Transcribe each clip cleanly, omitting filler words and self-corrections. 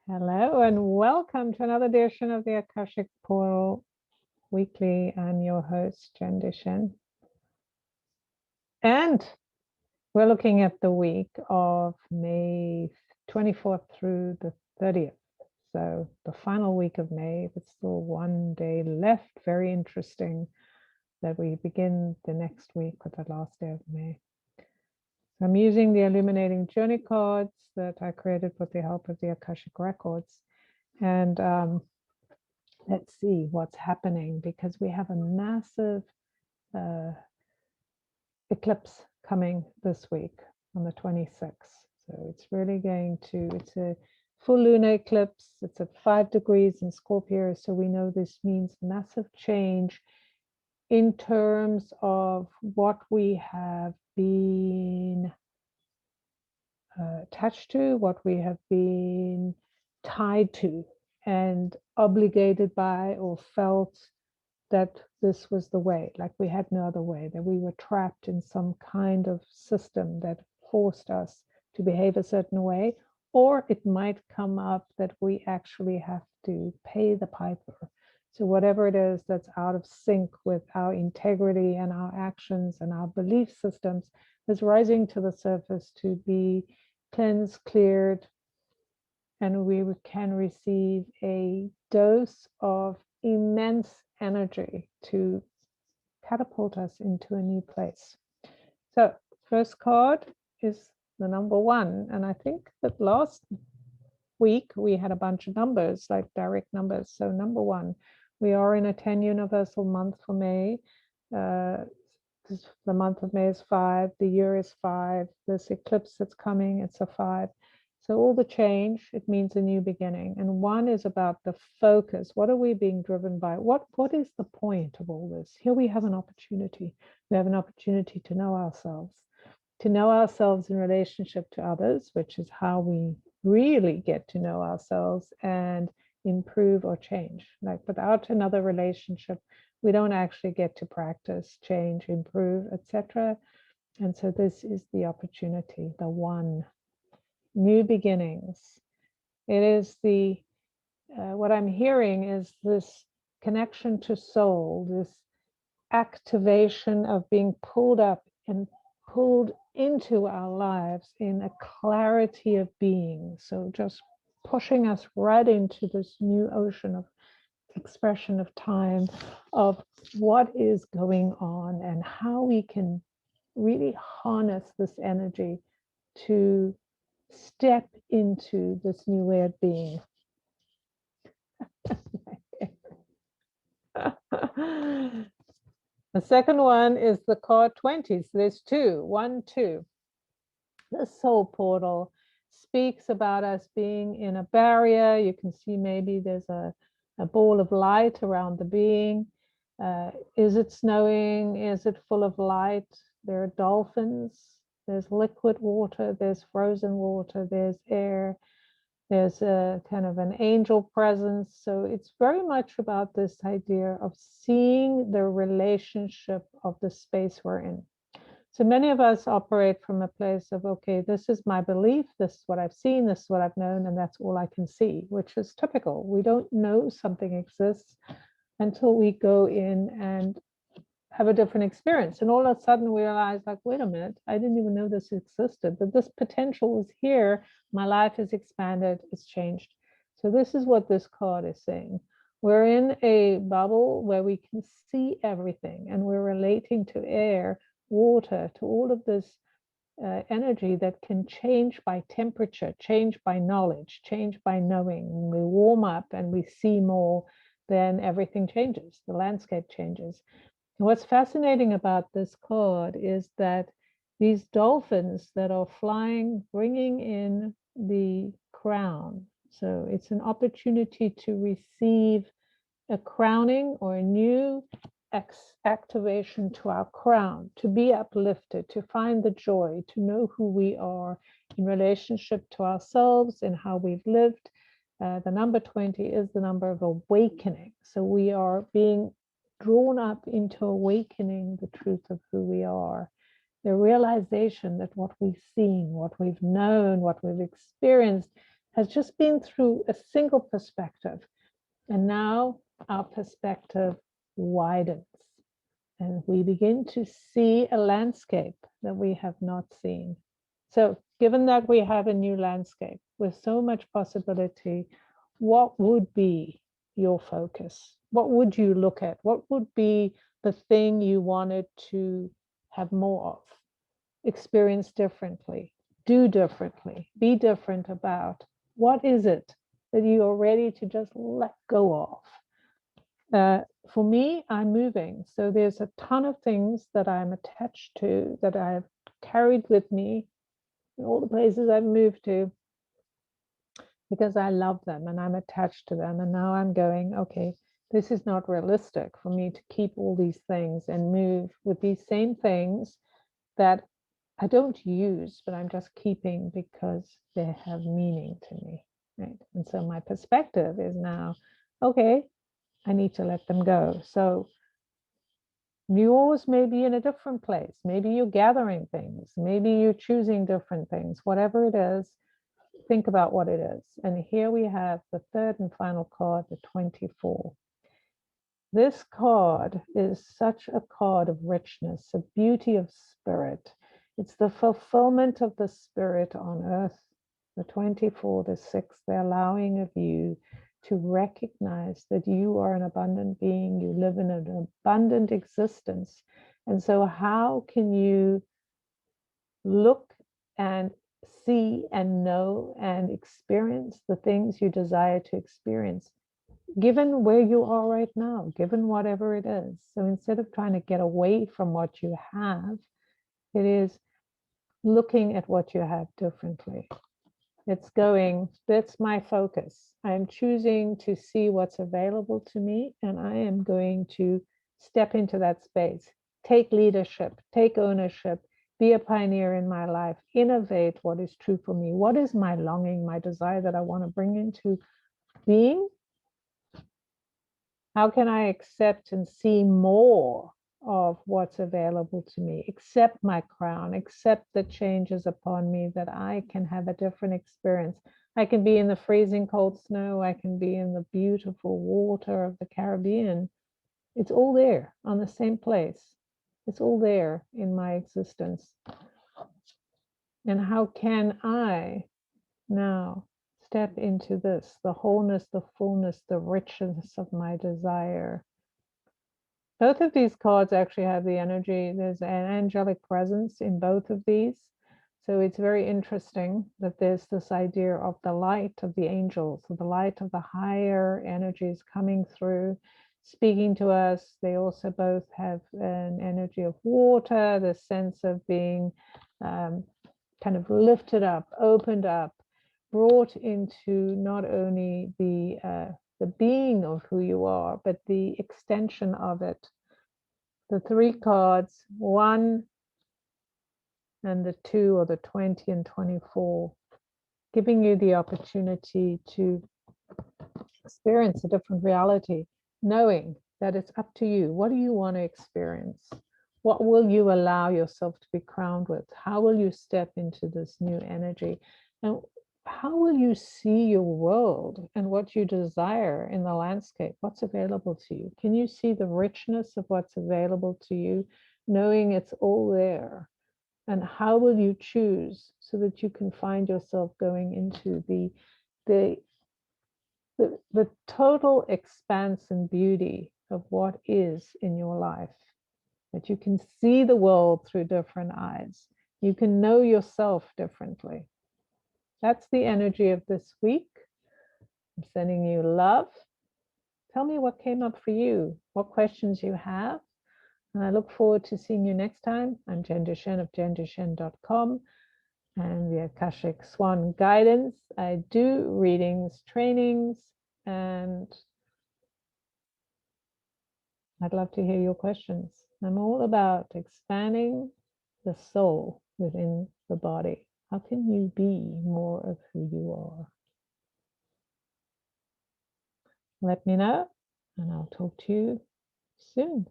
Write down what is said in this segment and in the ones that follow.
Hello and welcome to another edition of the Akashic Portal Weekly. I'm your host, Jen Dishin. And we're looking at the week of May 24th through the 30th. So the final week of May, there's still one day left. Very interesting that we begin the next week with the last day of May. So I'm using the illuminating journey cards that I created with the help of the Akashic records. And let's see what's happening, because we have a massive eclipse coming this week on the 26th. So it's really it's a full lunar eclipse. It's at 5 degrees in Scorpio. So we know this means massive change in terms of what we have been attached to, what we have been tied to and obligated by, or felt that this was the way, like we had no other way, that we were trapped in some kind of system that forced us to behave a certain way. Or it might come up that we actually have to pay the piper. So whatever it is that's out of sync with our integrity and our actions and our belief systems is rising to the surface to be cleansed, cleared, and we can receive a dose of immense energy to catapult us into a new place. So first card is the number 1. And I think that last week we had a bunch of numbers, like direct numbers. So number 1, we are in a 10 universal month for May. The month of May is 5, the year is 5, this eclipse that's coming, it's a 5. So all the change, it means a new beginning. And 1 is about the focus. What are we being driven by? What is the point of all this? Here we have an opportunity. We have an opportunity to know ourselves in relationship to others, which is how we really get to know ourselves and improve or change. Like without another relationship, we don't actually get to practice, change, improve, etc. And so this is the opportunity, the 1. New beginnings. It is the, what I'm hearing is this connection to soul, this activation of being pulled up and pulled into our lives in a clarity of being. So just pushing us right into this new ocean of expression of time, of what is going on and how we can really harness this energy to step into this new way of being. The second one is the card 20. So there's 2, 1, 2. The soul portal speaks about us being in a barrier. You can see maybe there's a ball of light around the being. Is it snowing? Is it full of light? There are dolphins. There's liquid water. There's frozen water. There's air. There's a kind of an angel presence. So it's very much about this idea of seeing the relationship of the space we're in. So many of us operate from a place of, okay, this is my belief, this is what I've seen, this is what I've known, and that's all I can see, which is typical. We don't know something exists until we go in and have a different experience. And all of a sudden we realize, like, wait a minute, I didn't even know this existed, but this potential was here. My life has expanded, it's changed. So this is what this card is saying. We're in a bubble where we can see everything, and we're relating to air, water, to all of this energy that can change by temperature, change by knowledge, change by knowing. When we warm up and we see more, then everything changes, the landscape changes. And what's fascinating about this card is that these dolphins that are flying, bringing in the crown. So it's an opportunity to receive a crowning or a new activation to our crown, to be uplifted, to find the joy, to know who we are in relationship to ourselves and how we've lived. The number 20 is the number of awakening. So we are being drawn up into awakening the truth of who we are. The realization that what we've seen, what we've known, what we've experienced has just been through a single perspective. And now our perspective widens and we begin to see a landscape that we have not seen. So given that we have a new landscape with so much possibility, what would be your focus? What would you look at? What would be the thing you wanted to have more of, experience differently, do differently, be different about? What is it that you are ready to just let go of? For me, I'm moving. So there's a ton of things that I'm attached to, that I've carried with me in all the places I've moved to, because I love them and I'm attached to them. And now I'm going, okay, this is not realistic for me to keep all these things and move with these same things that I don't use, but I'm just keeping because they have meaning to me, right? And so my perspective is now, okay, I need to let them go. So yours may be in a different place. Maybe you're gathering things. Maybe you're choosing different things. Whatever it is, think about what it is. And here we have the third and final card, the 24. This card is such a card of richness, a beauty of spirit. It's the fulfillment of the spirit on earth. The 24, the 6, the allowing of you to recognize that you are an abundant being, you live in an abundant existence. And so how can you look and see and know and experience the things you desire to experience, given where you are right now, given whatever it is? So instead of trying to get away from what you have, it is looking at what you have differently. It's going, that's my focus. I'm choosing to see what's available to me, and I am going to step into that space, take leadership, take ownership, be a pioneer in my life, innovate what is true for me. What is my longing, my desire that I want to bring into being? How can I accept and see more of what's available to me, accept my crown, accept the changes upon me, that I can have a different experience? I can be in the freezing cold snow. I can be in the beautiful water of the Caribbean. It's all there on the same place. It's all there in my existence. And how can I now step into this, the wholeness, the fullness, the richness of my desire? Both of these cards actually have the energy. There's an angelic presence in both of these. So it's very interesting that there's this idea of the light of the angels, so the light of the higher energies coming through, speaking to us. They also both have an energy of water, the sense of being kind of lifted up, opened up, brought into not only the being of who you are, but the extension of it. The 3 cards, 1 and the 2, or the 20 and 24, giving you the opportunity to experience a different reality, knowing that it's up to you. What do you want to experience? What will you allow yourself to be crowned with? How will you step into this new energy? And how will you see your world and what you desire in the landscape? What's available to you? Can you see the richness of what's available to you, knowing it's all there? And how will you choose so that you can find yourself going into the total expanse and beauty of what is in your life? That you can see the world through different eyes. You can know yourself differently. That's the energy of this week. I'm sending you love. Tell me what came up for you, what questions you have. And I look forward to seeing you next time. I'm Jen Duchenne of jenduchenne.com and the Akashic Swan Guidance. I do readings, trainings, and I'd love to hear your questions. I'm all about expanding the soul within the body. How can you be more of who you are? Let me know, and I'll talk to you soon.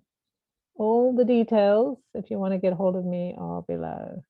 All the details, if you want to get hold of me, are below.